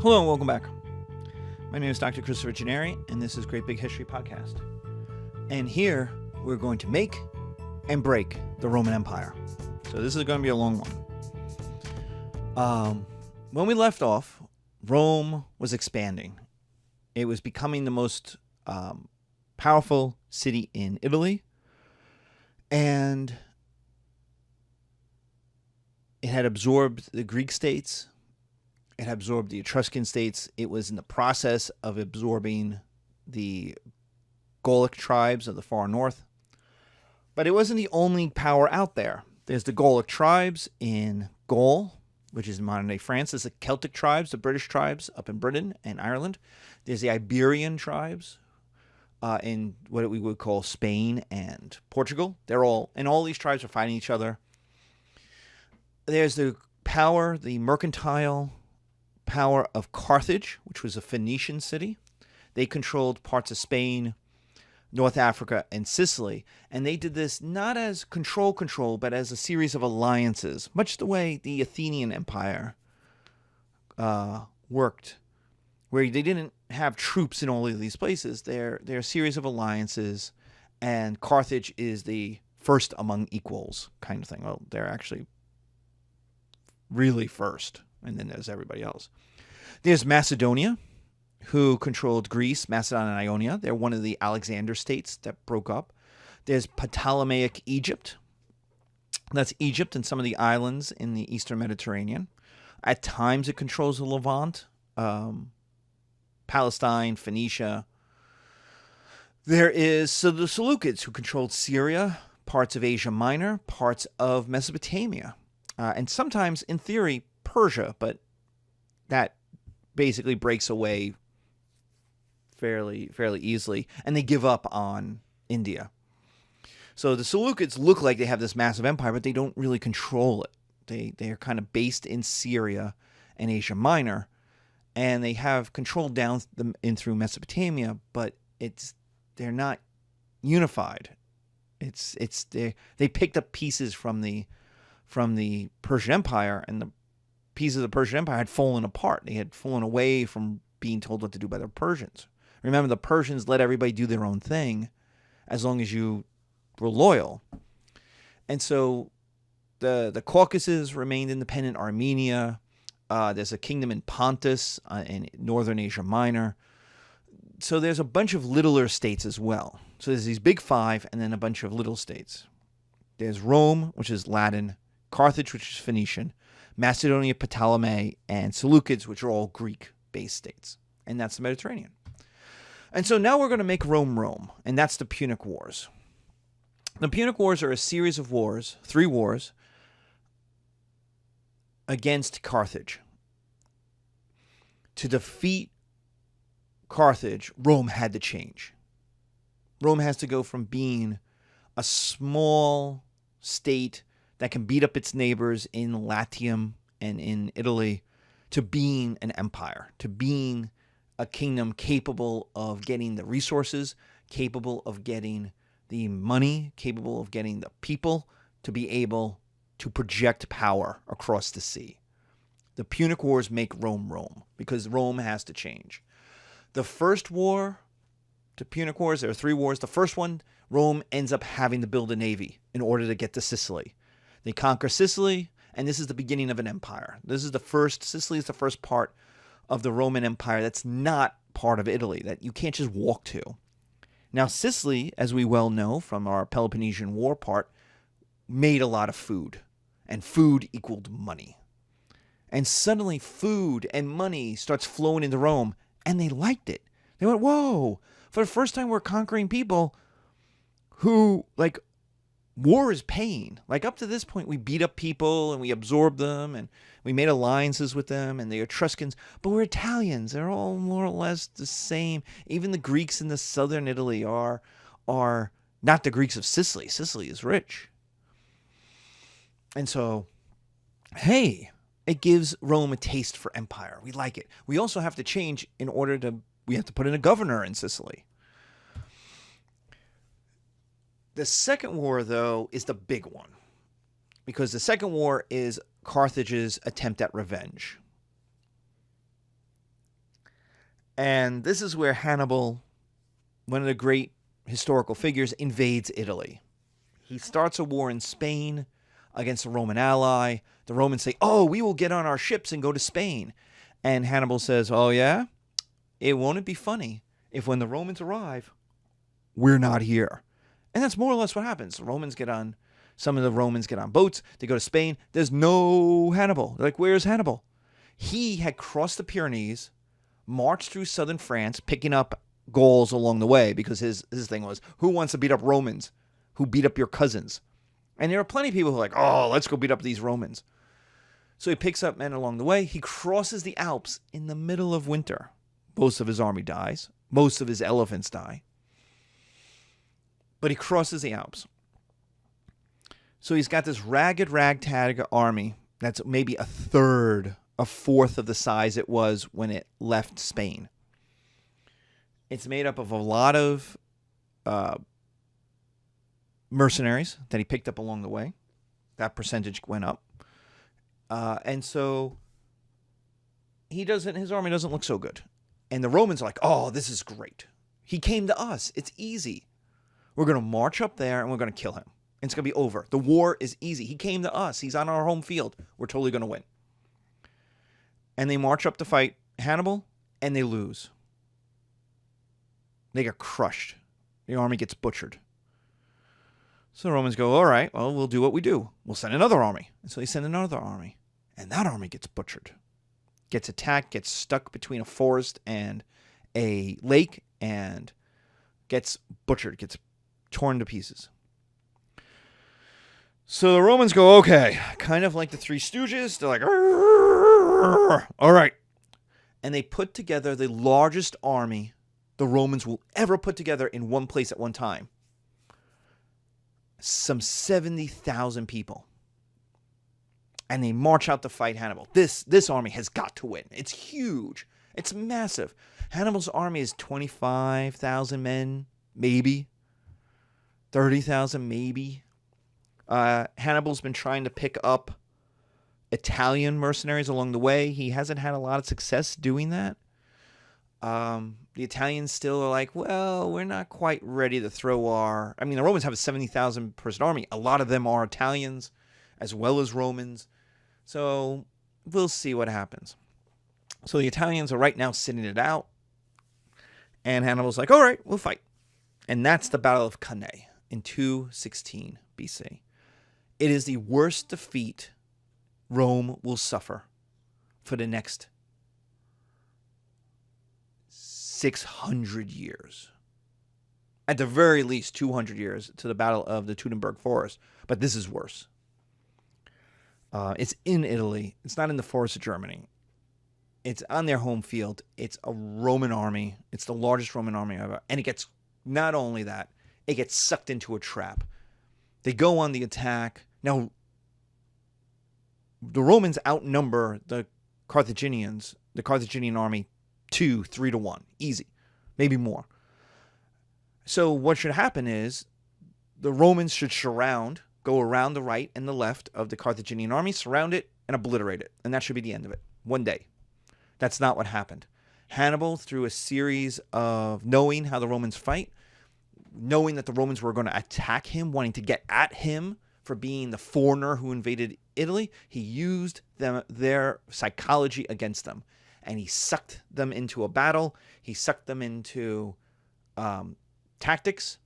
Hello and welcome back. My name is Dr. Christopher Gennari, and this is Great Big History Podcast. And here we're going to make and break the Roman Empire. So this is going to be a long one. When we left off, Rome was expanding. It was becoming the most powerful city in Italy, and it had absorbed the Greek states. It had absorbed the Etruscan states. It was in the process of absorbing the Gallic tribes of the far north. But it wasn't the only power out there. There's the Gallic tribes in Gaul, which is modern-day France. There's the Celtic tribes, the British tribes up in Britain and Ireland. There's the Iberian tribes in what we would call Spain and Portugal. All these tribes are fighting each other. There's the power, the mercantile power of Carthage, which was a Phoenician city. They controlled parts of Spain, North Africa, and Sicily. And they did this not as control, but as a series of alliances, much the way the Athenian Empire worked, where they didn't have troops in all of these places. They're a series of alliances, and Carthage is the first among equals kind of thing. Well, they're actually really first, and then there's everybody else. There's Macedonia, who controlled Greece, Macedon, and Ionia. They're one of the Alexander states that broke up. There's Ptolemaic Egypt. That's Egypt and some of the islands in the eastern Mediterranean. At times it controls the Levant, Palestine, Phoenicia. There is the Seleucids, who controlled Syria, parts of Asia Minor, parts of Mesopotamia, and sometimes, in theory, Persia, but that basically breaks away fairly aasily, and they give up on India. So the Seleucids look like they have this massive empire, but they don't really control it. They are kind of based in Syria and Asia Minor, and they have control down in through Mesopotamia, but they're not unified. They picked up pieces from the Persian Empire, and the pieces of the Persian Empire had fallen apart. They had fallen away from being told what to do by the Persians. Remember, the Persians let everybody do their own thing as long as you were loyal. And so the Caucasus remained independent. Armenia. There's a kingdom in Pontus in northern Asia Minor. So there's a bunch of littler states as well. So there's these big five and then a bunch of little states. There's Rome, which is Latin, Carthage, which is Phoenician, Macedonia, Ptolemy, and Seleucids, which are all Greek-based states. And that's the Mediterranean. And so now we're going to make Rome, and that's the Punic Wars. The Punic Wars are a series of wars, 3 wars, against Carthage. To defeat Carthage, Rome had to change. Rome has to go from being a small state that can beat up its neighbors in Latium and in Italy to being an empire, to being a kingdom capable of getting the resources, capable of getting the money, capable of getting the people to be able to project power across the sea. The Punic Wars make Rome because Rome has to change. The first war, the Punic Wars, there are 3 wars. The first one, Rome ends up having to build a navy in order to get to Sicily. They conquer Sicily, and this is the beginning of an empire. Sicily is the first part of the Roman Empire that's not part of Italy, that you can't just walk to. Now, Sicily, as we well know from our Peloponnesian War part, made a lot of food, and food equaled money. And suddenly food and money starts flowing into Rome, and they liked it. They went, whoa, for the first time we're conquering people who, war is paying. Up to this point, we beat up people and we absorbed them and we made alliances with them and the Etruscans, but we're Italians. They're all more or less the same. Even the Greeks in the southern Italy are not the Greeks of Sicily. Sicily is rich. And so, hey, it gives Rome a taste for empire. We like it. We also have to change we have to put in a governor in Sicily. The second war, though, is the big one, because the second war is Carthage's attempt at revenge. And this is where Hannibal, one of the great historical figures, invades Italy. He starts a war in Spain against a Roman ally. The Romans say, "Oh, we will get on our ships and go to Spain." And Hannibal says, "Oh, yeah? Won't it be funny if when the Romans arrive, we're not here?" And that's more or less what happens. Some of the Romans get on boats. They go to Spain. There's no Hannibal. They're like, where's Hannibal? He had crossed the Pyrenees, marched through southern France, picking up Gauls along the way, because his thing was, who wants to beat up Romans who beat up your cousins? And there are plenty of people who are like, oh, let's go beat up these Romans. So he picks up men along the way. He crosses the Alps in the middle of winter. Most of his army dies. Most of his elephants die. But he crosses the Alps. So he's got this ragtag army that's maybe a fourth of the size it was when it left Spain. It's made up of a lot of mercenaries that he picked up along the way. That percentage went up. And so his army doesn't look so good. And the Romans are like, oh, this is great. He came to us. It's easy. We're going to march up there and we're going to kill him. And it's going to be over. The war is easy. He came to us. He's on our home field. We're totally going to win. And they march up to fight Hannibal, and they lose. They get crushed. The army gets butchered. So the Romans go, all right, well, we'll do what we do. We'll send another army. And so they send another army. And that army gets butchered. Gets attacked, gets stuck between a forest and a lake, and gets butchered, gets torn to pieces. So the Romans go, okay, kind of like the Three Stooges. They're like, all right. And they put together the largest army the Romans will ever put together in one place at one time. Some 70,000 people. And they march out to fight Hannibal. This army has got to win. It's huge. It's massive. Hannibal's army is 25,000 men, maybe. 30,000, maybe. Hannibal's been trying to pick up Italian mercenaries along the way. He hasn't had a lot of success doing that. The Italians still are like, well, we're not quite ready to throw the Romans have a 70,000 person army. A lot of them are Italians as well as Romans. So we'll see what happens. So the Italians are right now sitting it out. And Hannibal's like, all right, we'll fight. And that's the Battle of Cannae in 216 BC. It is the worst defeat Rome will suffer for the next 600 years. At the very least, 200 years to the Battle of the Teutoburg Forest. But this is worse. It's in Italy. It's not in the forest of Germany. It's on their home field. It's a Roman army. It's the largest Roman army ever. And it gets, not only that, it gets sucked into a trap. They go on the attack. Now, the Romans outnumber the Carthaginian army 3 to 1. Easy. Maybe more. So what should happen is the Romans should go around the right and the left of the Carthaginian army, surround it, and obliterate it. And that should be the end of it. One day. That's not what happened. Hannibal, through a series of knowing how the Romans fight, knowing that the Romans were going to attack him, wanting to get at him for being the foreigner who invaded Italy, he used their psychology against them. And he sucked them into a battle. He sucked them into tactics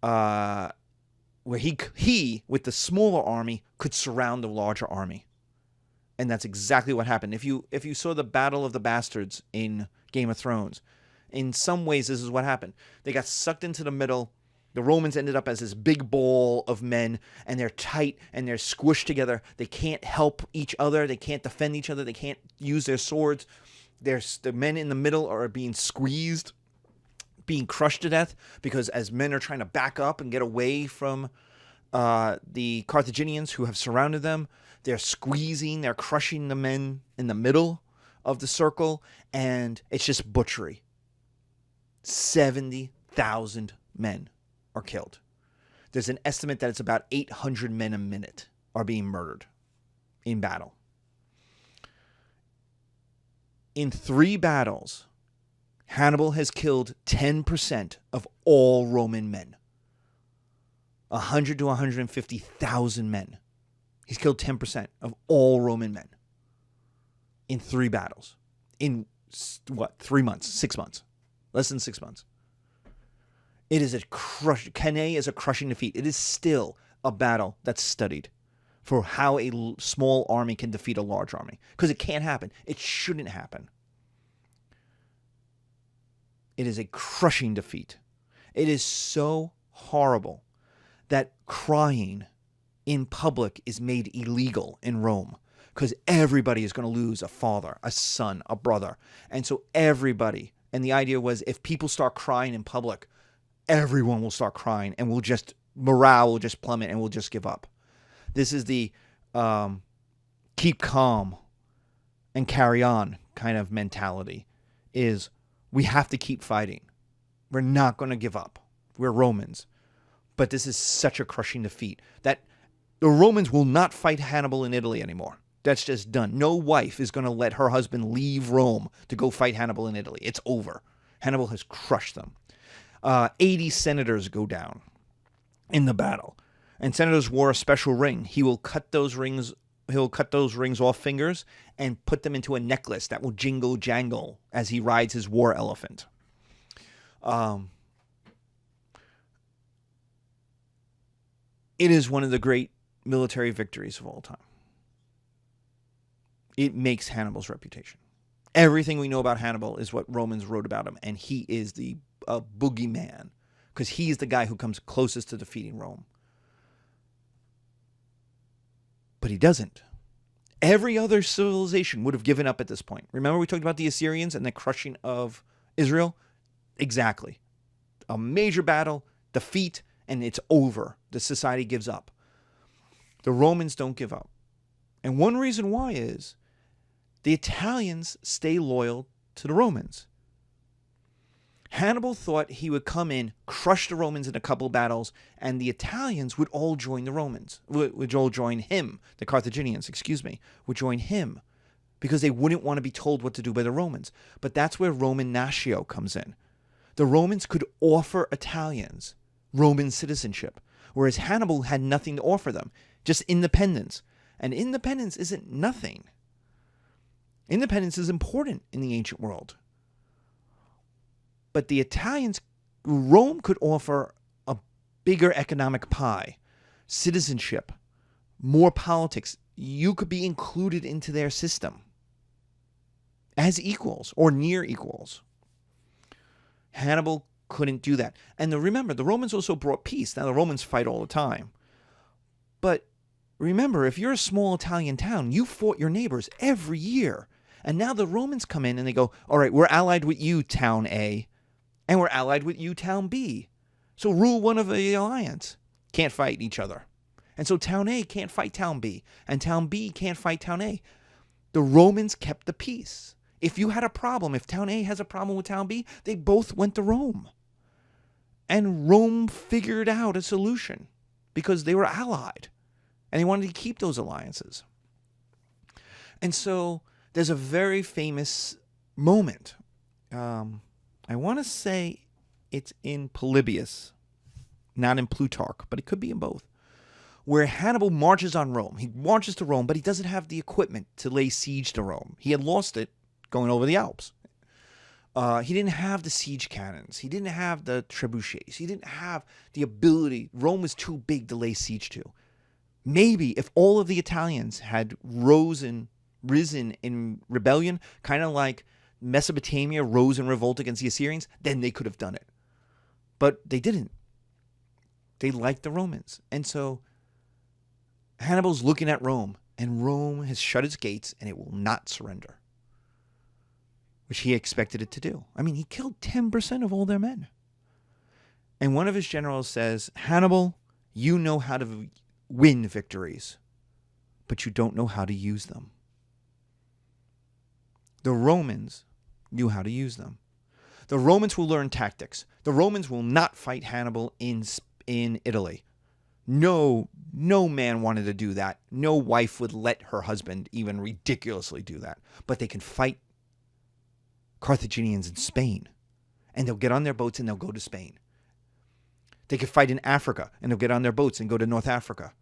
where he, with the smaller army, could surround the larger army. And that's exactly what happened. If you saw the Battle of the Bastards in Game of Thrones, in some ways this is what happened. They got sucked into the middle. The Romans ended up as this big ball of men, and they're tight and they're squished together. They can't help each other. They can't defend each other. They can't use their swords. The men in the middle are being squeezed, being crushed to death, because as men are trying to back up and get away from the Carthaginians who have surrounded them, they're squeezing, they're crushing the men in the middle of the circle, and it's just butchery. 70,000 men are killed. There's an estimate that it's about 800 men a minute are being murdered in battle. In 3 battles, Hannibal has killed 10% of all Roman men. 100 to 150,000 men. He's killed 10% of all Roman men in 3 battles. In 3 months, 6 months, less than 6 months. It is Cannae is a crushing defeat. It is still a battle that's studied for how a small army can defeat a large army. Because it can't happen. It shouldn't happen. It is a crushing defeat. It is so horrible that crying in public is made illegal in Rome. Because everybody is going to lose a father, a son, a brother. And so everybody, and the idea was if people start crying in public, everyone will start crying and morale will just plummet and we'll just give up. This is the keep calm and carry on kind of mentality, is we have to keep fighting. We're not going to give up. We're Romans. But this is such a crushing defeat that the Romans will not fight Hannibal in Italy anymore. That's just done. No wife is going to let her husband leave Rome to go fight Hannibal in Italy. It's over. Hannibal has crushed them. 80 senators go down in the battle. And senators wore a special ring. He will cut those rings off fingers and put them into a necklace that will jingle jangle as he rides his war elephant. It is one of the great military victories of all time. It makes Hannibal's reputation. Everything we know about Hannibal is what Romans wrote about him, and he is the boogeyman because he's the guy who comes closest to defeating Rome. But he doesn't. Every other civilization would have given up at this point. Remember we talked about the Assyrians and the crushing of Israel? Exactly. A major battle, defeat, and it's over. The society gives up. The Romans don't give up. And one reason why is the Italians stay loyal to the Romans. Hannibal thought he would come in, crush the Romans in a couple of battles, and the Italians would all join the Romans, would all join him. The Carthaginians, would join him because they wouldn't want to be told what to do by the Romans. But that's where Roman natio comes in. The Romans could offer Italians Roman citizenship, whereas Hannibal had nothing to offer them, just independence. And independence isn't nothing. Independence is important in the ancient world. But the Italians, Rome could offer a bigger economic pie, citizenship, more politics. You could be included into their system as equals or near equals. Hannibal couldn't do that. And remember, the Romans also brought peace. Now, the Romans fight all the time. But remember, if you're a small Italian town, you fought your neighbors every year. And now the Romans come in and they go, all right, we're allied with you, town A, and we're allied with you, town B. So rule one of the alliance. Can't fight each other. And so town A can't fight town B, and town B can't fight town A. The Romans kept the peace. If you had a problem, if town A has a problem with town B, they both went to Rome. And Rome figured out a solution because they were allied. And they wanted to keep those alliances. And so there's a very famous moment. I want to say it's in Polybius, not in Plutarch, but it could be in both, where Hannibal marches on Rome. He marches to Rome, but he doesn't have the equipment to lay siege to Rome. He had lost it going over the Alps. He didn't have the siege cannons. He didn't have the trebuchets. He didn't have the ability. Rome was too big to lay siege to. Maybe if all of the Italians had risen in rebellion, kind of like Mesopotamia rose in revolt against the Assyrians, then they could have done it. But they didn't. They liked the Romans. And so Hannibal's looking at Rome, and Rome has shut its gates, and it will not surrender, which he expected it to do. I mean, he killed 10% of all their men. And one of his generals says, Hannibal, you know how to win victories, but you don't know how to use them. The Romans knew how to use them. The Romans will learn tactics. The Romans will not fight Hannibal in Italy. No man wanted to do that. No wife would let her husband even ridiculously do that. But they can fight Carthaginians in Spain. and they'll get on their boats and they'll go to Spain. They could fight in Africa, and they'll get on their boats and go to North Africa.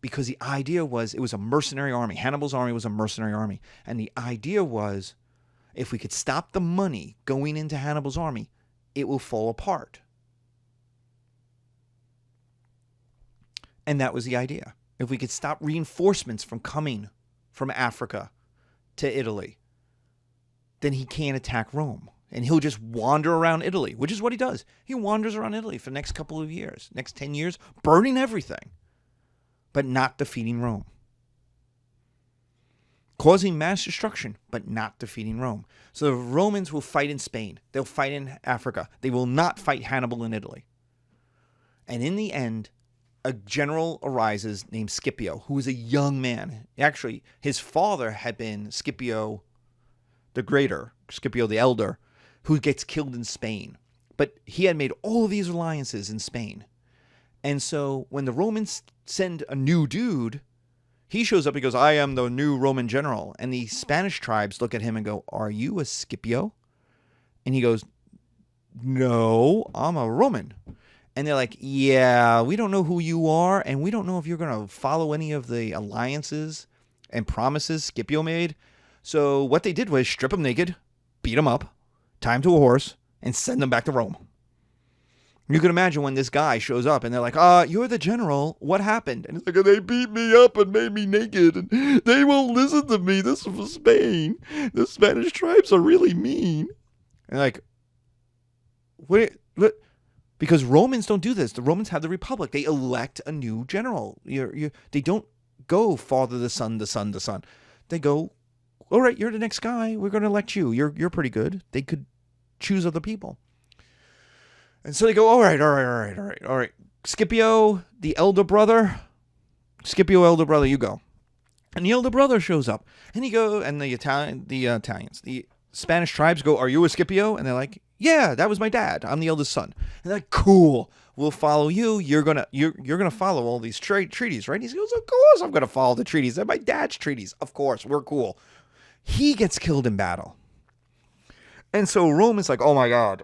Because the idea was, it was a mercenary army. Hannibal's army was a mercenary army. And the idea was, if we could stop the money going into Hannibal's army, it will fall apart. And that was the idea. If we could stop reinforcements from coming from Africa to Italy, then he can't attack Rome. And he'll just wander around Italy, which is what he does. He wanders around Italy for the next couple of years, next 10 years, burning everything, but not defeating Rome. Causing mass destruction, but not defeating Rome. So the Romans will fight in Spain. They'll fight in Africa. They will not fight Hannibal in Italy. And in the end, a general arises named Scipio, who is a young man. Actually, his father had been Scipio the Greater, Scipio the Elder, who gets killed in Spain. But he had made all of these alliances in Spain. And so when the Romans send a new dude, he shows up, he goes, I am the new Roman general. And the Spanish tribes look at him and go, are you a Scipio? And he goes, no, I'm a Roman. And they're like, yeah, we don't know who you are, and we don't know if you're going to follow any of the alliances and promises Scipio made. So what they did was strip him naked, beat him up, tie him to a horse, and send him back to Rome. You can imagine when this guy shows up, and they're like, you're the general, what happened? And he's like, they beat me up and made me naked, and they won't listen to me. This is for Spain. The Spanish tribes are really mean. And like, what? Because Romans don't do this. The Romans have the Republic. They elect a new general. They don't go father the son, the son, the son. They go, all right, you're the next guy. We're going to elect you. You're pretty good. They could choose other people. And so they go, all right. Scipio, the elder brother. Scipio, elder brother, you go. And the elder brother shows up. And the Spanish tribes go, are you a Scipio? And they're like, yeah, that was my dad. I'm the eldest son. And they're like, cool. We'll follow you. You're gonna follow all these treaties, right? He goes, of course I'm gonna follow the treaties. They're my dad's treaties. Of course, we're cool. He gets killed in battle. And so Rome is like, oh my God.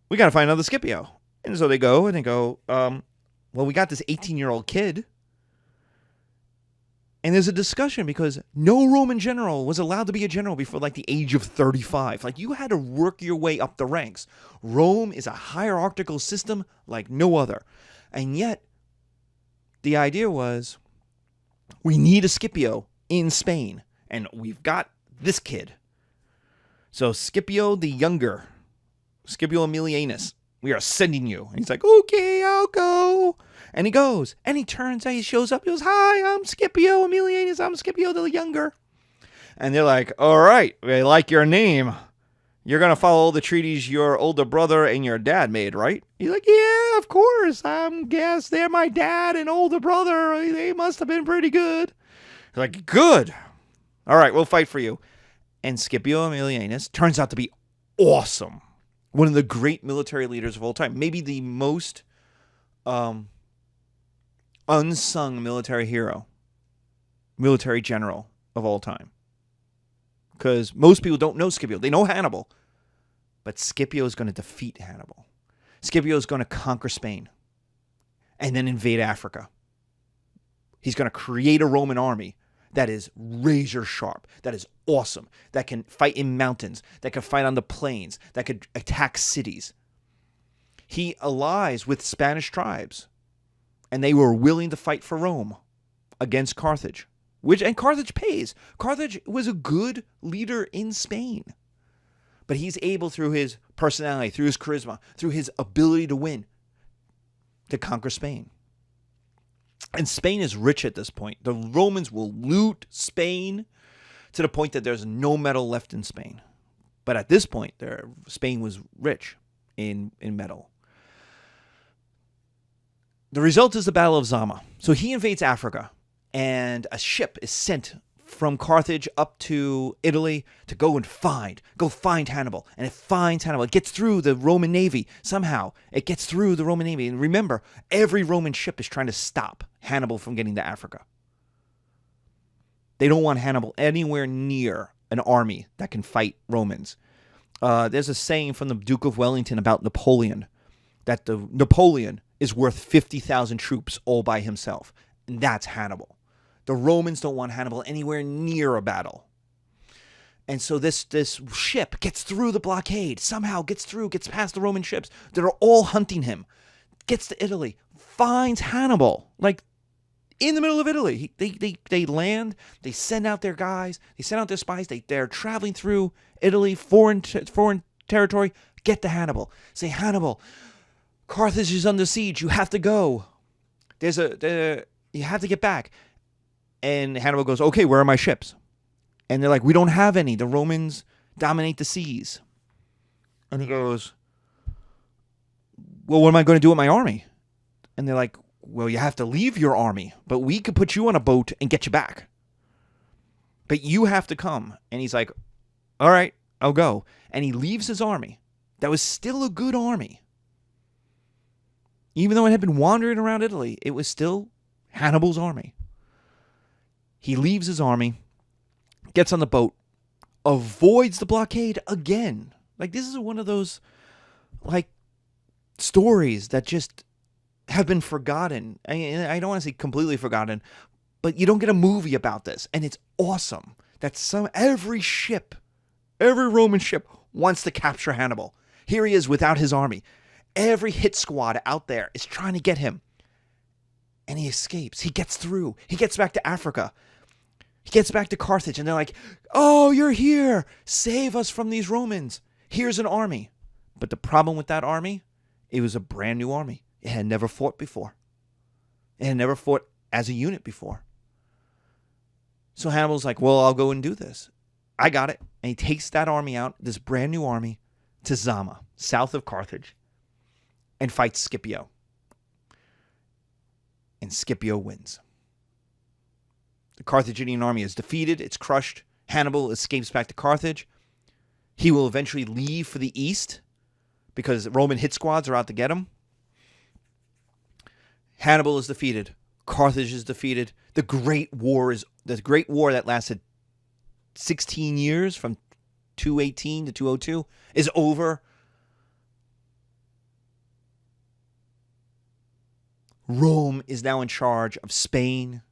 We got to find another Scipio. And so they go, well, we got this 18-year-old kid. And there's a discussion because no Roman general was allowed to be a general before like the age of 35. Like, you had to work your way up the ranks. Rome is a hierarchical system like no other. And yet, the idea was, we need a Scipio in Spain. And we've got this kid. So Scipio the Younger, Scipio Aemilianus, we are sending you. And he's like, okay, I'll go. And he goes, and he turns out, he shows up, he goes, hi, I'm Scipio Aemilianus, I'm Scipio the Younger. And they're like, all right, we like your name. You're going to follow all the treaties your older brother and your dad made, right? He's like, yeah, of course. Guess they're my dad and older brother. They must have been pretty good. They're like, good. All right, we'll fight for you. And Scipio Aemilianus turns out to be awesome. One of the great military leaders of all time. Maybe the most unsung military hero, military general of all time. Because most people don't know Scipio. They know Hannibal. But Scipio is going to defeat Hannibal. Scipio is going to conquer Spain and then invade Africa. He's going to create a Roman army that is razor sharp, that is awesome, that can fight in mountains, that can fight on the plains, that could attack cities. He allies with Spanish tribes, and they were willing to fight for Rome against Carthage. And Carthage pays. Carthage was a good leader in Spain. But he's able, through his personality, through his charisma, through his ability to win, to conquer Spain. And Spain is rich at this point. The Romans will loot Spain to the point that there's no metal left in Spain. But at this point, Spain was rich in metal. The result is the Battle of Zama. So he invades Africa, and a ship is sent from Carthage up to Italy to go find Hannibal. And it finds Hannibal. It gets through the Roman Navy. Somehow, it gets through the Roman Navy. And remember, every Roman ship is trying to stop Hannibal from getting to Africa. They don't want Hannibal anywhere near an army that can fight Romans. There's a saying from the Duke of Wellington about Napoleon, that Napoleon is worth 50,000 troops all by himself. And that's Hannibal. The Romans don't want Hannibal anywhere near a battle. And so this ship gets through the blockade, somehow gets past the Roman ships that are all hunting him, gets to Italy, finds Hannibal, like in the middle of Italy. They land, they send out their guys, they send out their spies, they're traveling through Italy, foreign territory, get to Hannibal. Say, Hannibal, Carthage is under siege, you have to go. You have to get back. And Hannibal goes, okay, where are my ships? And they're like, we don't have any. The Romans dominate the seas. And he goes, well, what am I going to do with my army? And they're like, well, you have to leave your army, but we could put you on a boat and get you back. But you have to come. And he's like, all right, I'll go. And he leaves his army. That was still a good army. Even though it had been wandering around Italy, it was still Hannibal's army. He leaves his army, gets on the boat, avoids the blockade again. Like, this is one of those, like, stories that just have been forgotten. I don't want to say completely forgotten, but you don't get a movie about this. And it's awesome that every Roman ship wants to capture Hannibal. Here he is without his army. Every hit squad out there is trying to get him. And he escapes. He gets through. He gets back to Africa. He gets back to Carthage, and they're like, oh, you're here. Save us from these Romans. Here's an army. But the problem with that army, it was a brand new army. It had never fought before. It had never fought as a unit before. So Hannibal's like, well, I'll go and do this. I got it. And he takes that army out, this brand new army, to Zama, south of Carthage, and fights Scipio. And Scipio wins. The Carthaginian army is defeated. It's crushed. Hannibal escapes back to Carthage. He will eventually leave for the east because Roman hit squads are out to get him. Hannibal is defeated. Carthage is defeated. The Great War that lasted 16 years from 218 to 202 is over. Rome is now in charge of Spain,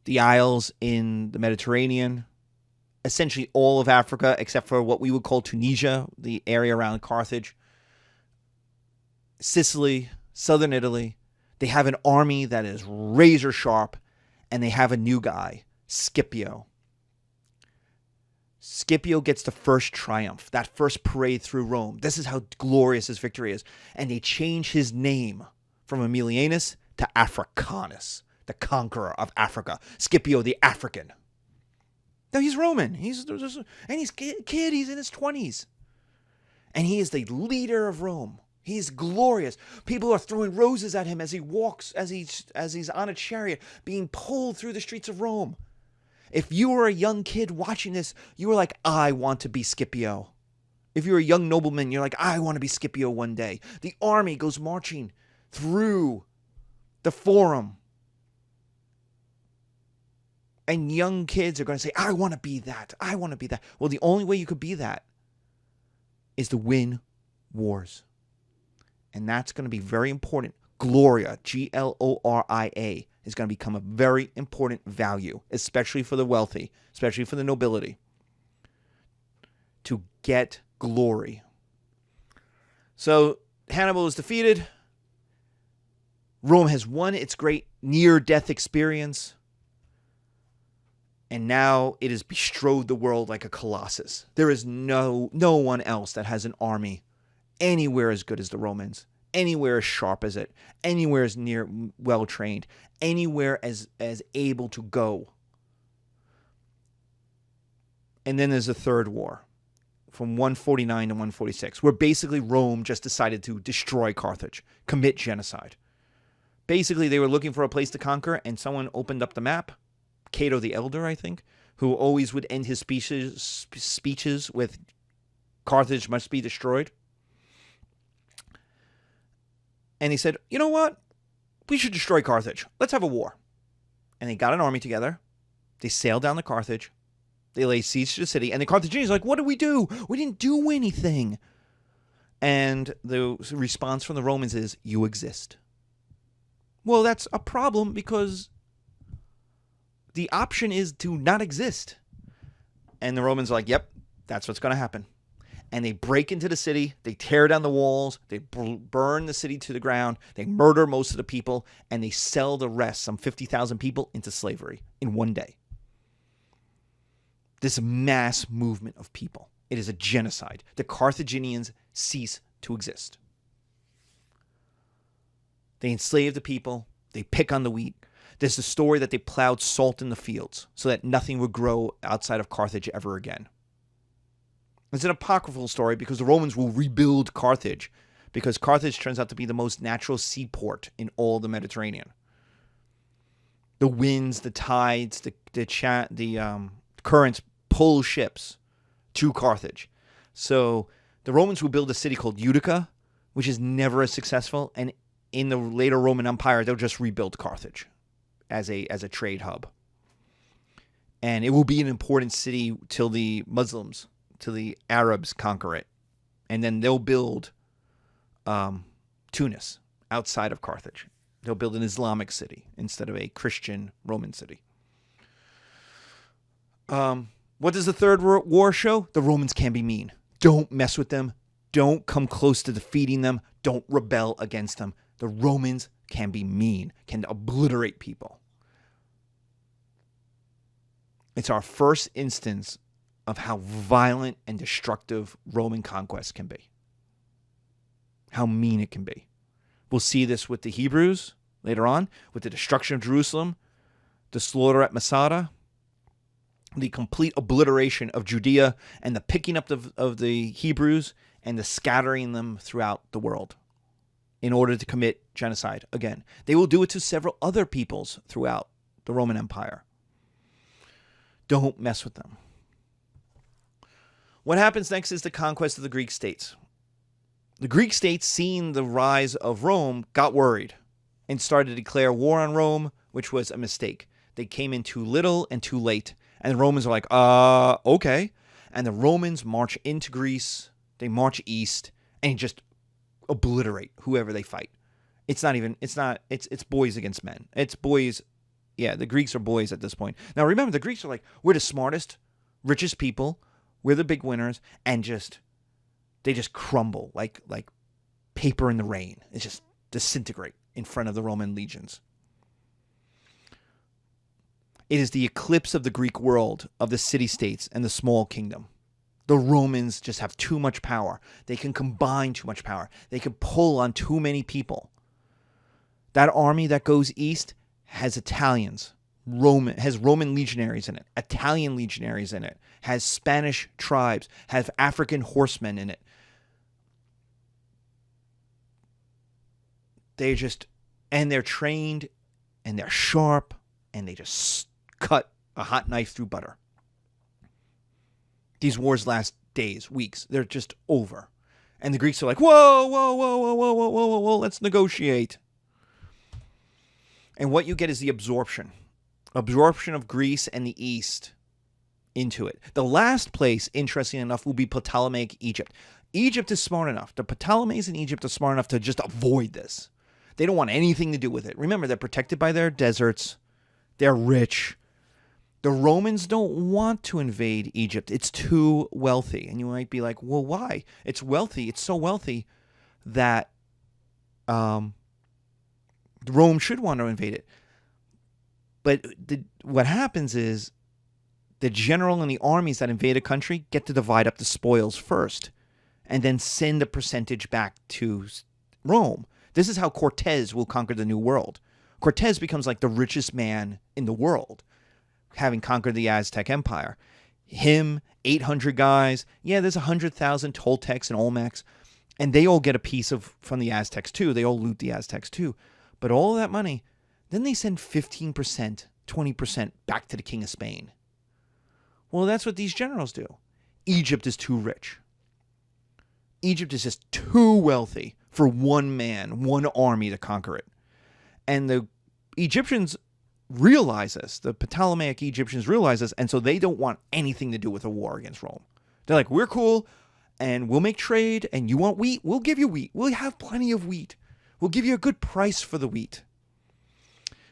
the Isles in the Mediterranean, essentially all of Africa except for what we would call Tunisia, the area around Carthage, Sicily, southern Italy. They have an army that is razor sharp, and they have a new guy, Scipio. Scipio gets the first triumph, that first parade through Rome. This is how glorious his victory is. And they change his name from Aemilianus to Africanus, the conqueror of Africa. Scipio the African. Now he's Roman. He's a kid. He's in his 20s. And he is the leader of Rome. He's glorious. People are throwing roses at him as he walks, as he's on a chariot, being pulled through the streets of Rome. If you were a young kid watching this, you were like, I want to be Scipio. If you're a young nobleman, you're like, I want to be Scipio one day. The army goes marching through the forum. And young kids are going to say, I want to be that. I want to be that. Well, the only way you could be that is to win wars. And that's going to be very important. Gloria, Gloria, is going to become a very important value, especially for the wealthy, especially for the nobility, to get glory. So Hannibal is defeated. Rome has won its great near-death experience. And now it has bestrode the world like a colossus. There is no one else that has an army anywhere as good as the Romans, anywhere as sharp as it, anywhere as near well-trained, anywhere as able to go. And then there's a third war from 149 to 146, where basically Rome just decided to destroy Carthage, commit genocide. Basically, they were looking for a place to conquer, and someone opened up the map, Cato the Elder, I think, who always would end his speeches with Carthage must be destroyed. And he said, you know what? We should destroy Carthage. Let's have a war. And they got an army together. They sailed down to Carthage. They lay siege to the city, and the Carthaginians are like, what did we do? We didn't do anything. And the response from the Romans is, you exist. Well, that's a problem because the option is to not exist. And the Romans are like, yep, that's what's going to happen. And they break into the city, they tear down the walls, they burn the city to the ground, they murder most of the people, and they sell the rest, some 50,000 people, into slavery in one day. This mass movement of people. It is a genocide. The Carthaginians cease to exist. They enslave the people, they pick on the wheat. There's a story that they plowed salt in the fields so that nothing would grow outside of Carthage ever again. It's an apocryphal story because the Romans will rebuild Carthage because Carthage turns out to be the most natural seaport in all the Mediterranean. The winds, the tides, the currents pull ships to Carthage. So the Romans will build a city called Utica, which is never as successful. And in the later Roman Empire, they'll just rebuild Carthage as a trade hub. And it will be an important city till the Muslims, till the Arabs conquer it. And then they'll build Tunis outside of Carthage. They'll build an Islamic city instead of a Christian Roman city. What does the Third War show? The Romans can be mean. Don't mess with them. Don't come close to defeating them. Don't rebel against them. The Romans can be mean, can obliterate people. It's our first instance of how violent and destructive Roman conquest can be. How mean it can be. We'll see this with the Hebrews later on, with the destruction of Jerusalem, the slaughter at Masada, the complete obliteration of Judea, and the picking up of the Hebrews and the scattering them throughout the world in order to commit genocide again. They will do it to several other peoples throughout the Roman Empire. Don't mess with them. What happens next is the conquest of the Greek states. The Greek states, seeing the rise of Rome, got worried and started to declare war on Rome, which was a mistake. They came in too little and too late. And the Romans are like, okay. And the Romans march into Greece. They march east and just obliterate whoever they fight. It's boys against men. It's boys. Yeah, the Greeks are boys at this point. Now remember, the Greeks are like, we're the smartest, richest people. We're the big winners. And they just crumble like paper in the rain. It's just disintegrate in front of the Roman legions. It is the eclipse of the Greek world, of the city-states and the small kingdom. The Romans just have too much power. They can combine too much power. They can pull on too many people. That army that goes east has Italians, has Roman legionaries in it, Italian legionaries in it, has Spanish tribes, has African horsemen in it. They're trained and they're sharp and they just cut a hot knife through butter. These wars last days, weeks. They're just over. And the Greeks are like, whoa, let's negotiate. And what you get is the absorption of Greece and the East into it. The last place, interesting enough, will be Ptolemaic Egypt. Egypt is smart enough. The Ptolemies in Egypt are smart enough to just avoid this. They don't want anything to do with it. Remember, they're protected by their deserts. They're rich. The Romans don't want to invade Egypt. It's too wealthy. And you might be like, well, why? It's wealthy. It's so wealthy that Rome should want to invade it. But what happens is the general and the armies that invade a country get to divide up the spoils first and then send a percentage back to Rome. This is how Cortez will conquer the New World. Cortez becomes like the richest man in the world, having conquered the Aztec Empire. Him, 800 guys. Yeah, there's 100,000 Toltecs and Olmecs, and they all get a piece from the Aztecs too. They all loot the Aztecs too. But all that money, then they send 15%, 20% back to the King of Spain. Well, that's what these generals do. Egypt is too rich. Egypt is just too wealthy for one man, one army to conquer it. And the Egyptians realize this. The Ptolemaic Egyptians realize this, and so they don't want anything to do with a war against Rome. They're like, we're cool, and we'll make trade, and you want wheat? We'll give you wheat. We'll have plenty of wheat. We'll give you a good price for the wheat.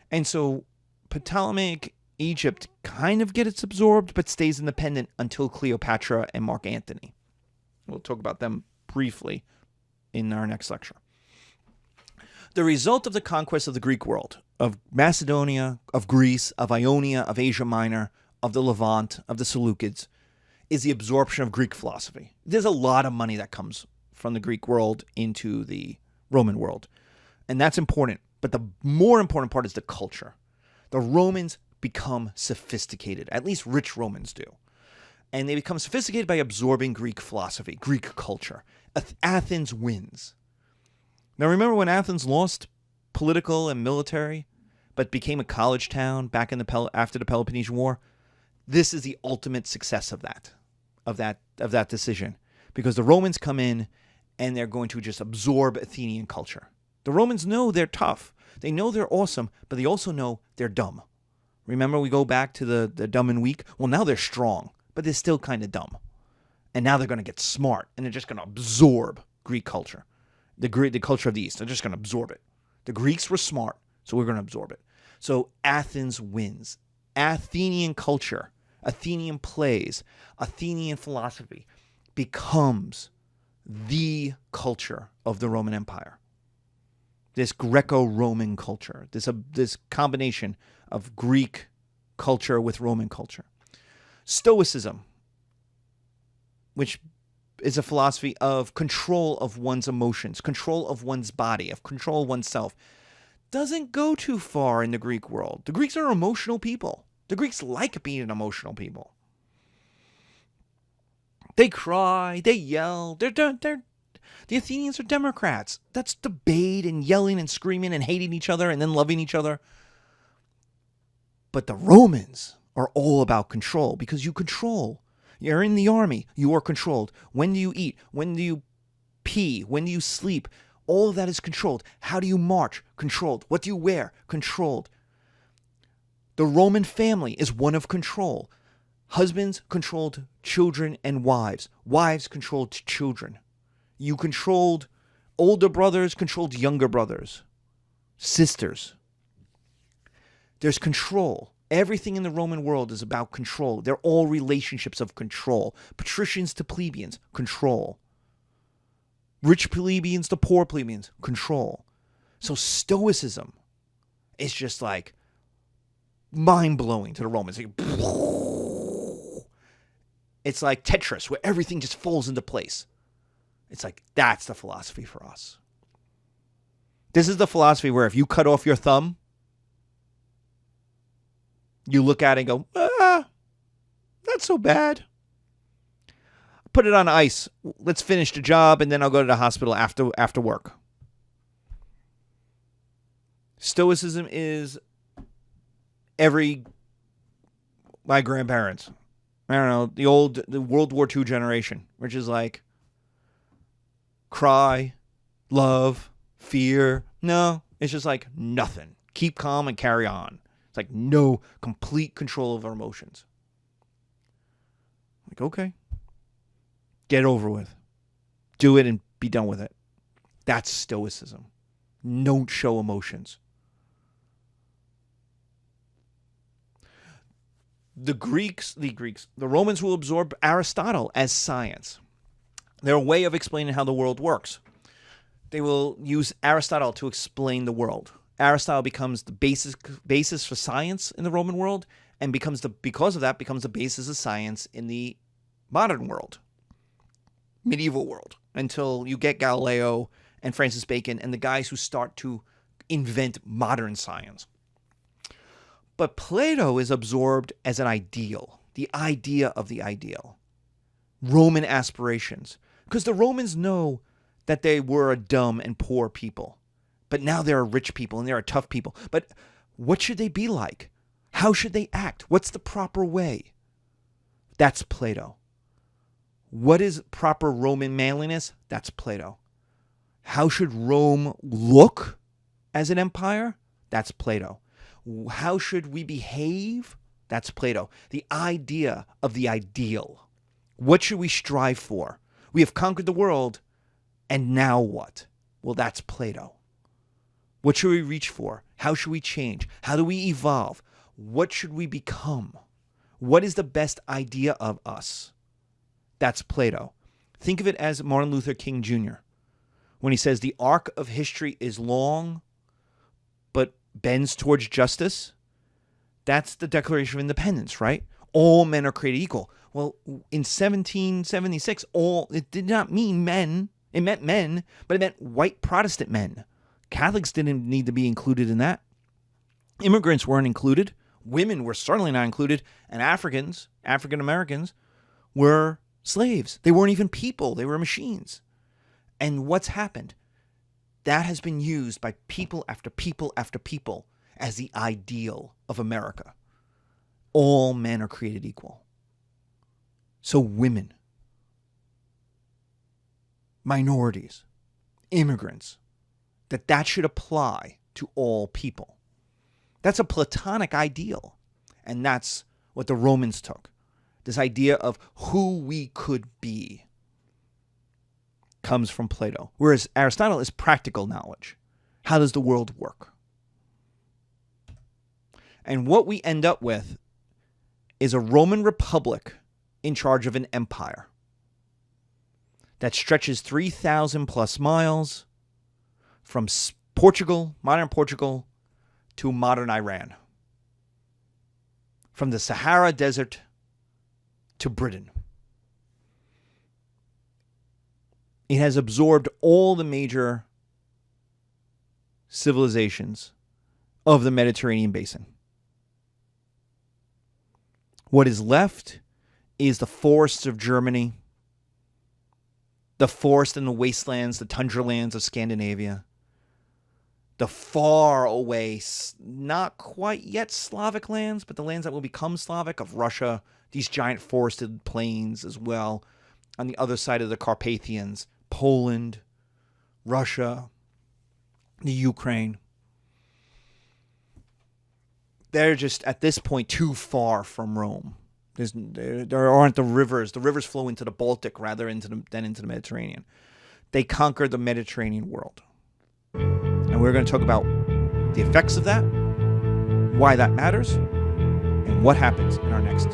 And so Ptolemaic Egypt kind of gets absorbed, but stays independent until Cleopatra and Mark Antony. We'll talk about them briefly in our next lecture. The result of the conquest of the Greek world, of Macedonia, of Greece, of Ionia, of Asia Minor, of the Levant, of the Seleucids, is the absorption of Greek philosophy. There's a lot of money that comes from the Greek world into the Roman world. And that's important. But the more important part is the culture. The Romans become sophisticated. At least rich Romans do. And they become sophisticated by absorbing Greek philosophy, Greek culture. Athens wins. Now remember when Athens lost political and military, but became a college town back in the after the Peloponnesian War? This is the ultimate success of that decision, because the Romans come in and they're going to just absorb Athenian culture. The Romans know they're tough. They know they're awesome, but they also know they're dumb. Remember, we go back to the dumb and weak? Well, now they're strong, but they're still kind of dumb. And now they're going to get smart, and they're just going to absorb Greek culture. The culture of the East. They're just going to absorb it. The Greeks were smart, so we're going to absorb it. So Athens wins. Athenian culture, Athenian plays, Athenian philosophy becomes the culture of the Roman Empire. This Greco-Roman culture, this combination of Greek culture with Roman culture. Stoicism, which is a philosophy of control of one's emotions, control of one's body, of control of oneself, doesn't go too far in the Greek world. The Greeks are emotional people. The Greeks like being emotional people. They cry, they yell, the Athenians are Democrats. That's debate and yelling and screaming and hating each other and then loving each other. But the Romans are all about control, because you control. You're in the army. You are controlled. When do you eat? When do you pee? When do you sleep? All of that is controlled. How do you march? Controlled. What do you wear? Controlled. The Roman family is one of control. Husbands controlled children and wives. Wives controlled children. You controlled older brothers, controlled younger brothers. Sisters. There's control. Everything in the Roman world is about control. They're all relationships of control. Patricians to plebeians, control. Rich plebeians to poor plebeians, control. So Stoicism is just like mind-blowing to the Romans. It's like Tetris, where everything just falls into place. It's like, that's the philosophy for us. This is the philosophy where if you cut off your thumb, you look at it and go, not so bad. Put it on ice. Let's finish the job, and then I'll go to the hospital after work. Stoicism is my grandparents. I don't know, the World War II generation, which is like cry, love, fear. No, it's just like nothing. Keep calm and carry on. It's like no complete control of our emotions. Like, okay. Get it over with. Do it and be done with it. That's Stoicism. Don't show emotions. The Romans will absorb Aristotle as science. Their way of explaining how the world works. They will use Aristotle to explain the world. Aristotle becomes the basis for science in the Roman world, and because of that becomes the basis of science in the modern world, medieval world, until you get Galileo and Francis Bacon and the guys who start to invent modern science. But Plato is absorbed as an ideal, the idea of the ideal, Roman aspirations, because the Romans know that they were a dumb and poor people. But now they're a rich people and they're a tough people. But what should they be like? How should they act? What's the proper way? That's Plato. What is proper Roman manliness? That's Plato. How should Rome look as an empire? That's Plato. How should we behave? That's Plato. The idea of the ideal. What should we strive for? We have conquered the world, and now what? Well, that's Plato. What should we reach for? How should we change? How do we evolve? What should we become? What is the best idea of us? That's Plato. Think of it as Martin Luther King Jr. when he says the arc of history is long, but bends towards justice. That's the Declaration of Independence, right? All men are created equal. Well, in 1776, it did not mean men. It meant men, but it meant white Protestant men. Catholics didn't need to be included in that. Immigrants weren't included. Women were certainly not included. And African Americans, were slaves. They weren't even people. They were machines. And what's happened? That has been used by people after people after people as the ideal of America. All men are created equal. So women, minorities, immigrants, that should apply to all people. That's a Platonic ideal. And that's what the Romans took. This idea of who we could be comes from Plato. Whereas Aristotle is practical knowledge. How does the world work? And what we end up with is a Roman Republic in charge of an empire that stretches 3,000 plus miles from Portugal, modern Portugal, to modern Iran. From the Sahara Desert to Britain. It has absorbed all the major civilizations of the Mediterranean basin. What is left is the forests of Germany, the forest and the wastelands, the tundra lands of Scandinavia, the far away, not quite yet Slavic lands, but the lands that will become Slavic of Russia, these giant forested plains as well. On the other side of the Carpathians, Poland, Russia, the Ukraine. They're just, at this point, too far from Rome. There aren't the rivers. The rivers flow into the Baltic rather than into the Mediterranean. They conquered the Mediterranean world. And we're going to talk about the effects of that, why that matters, and what happens in our next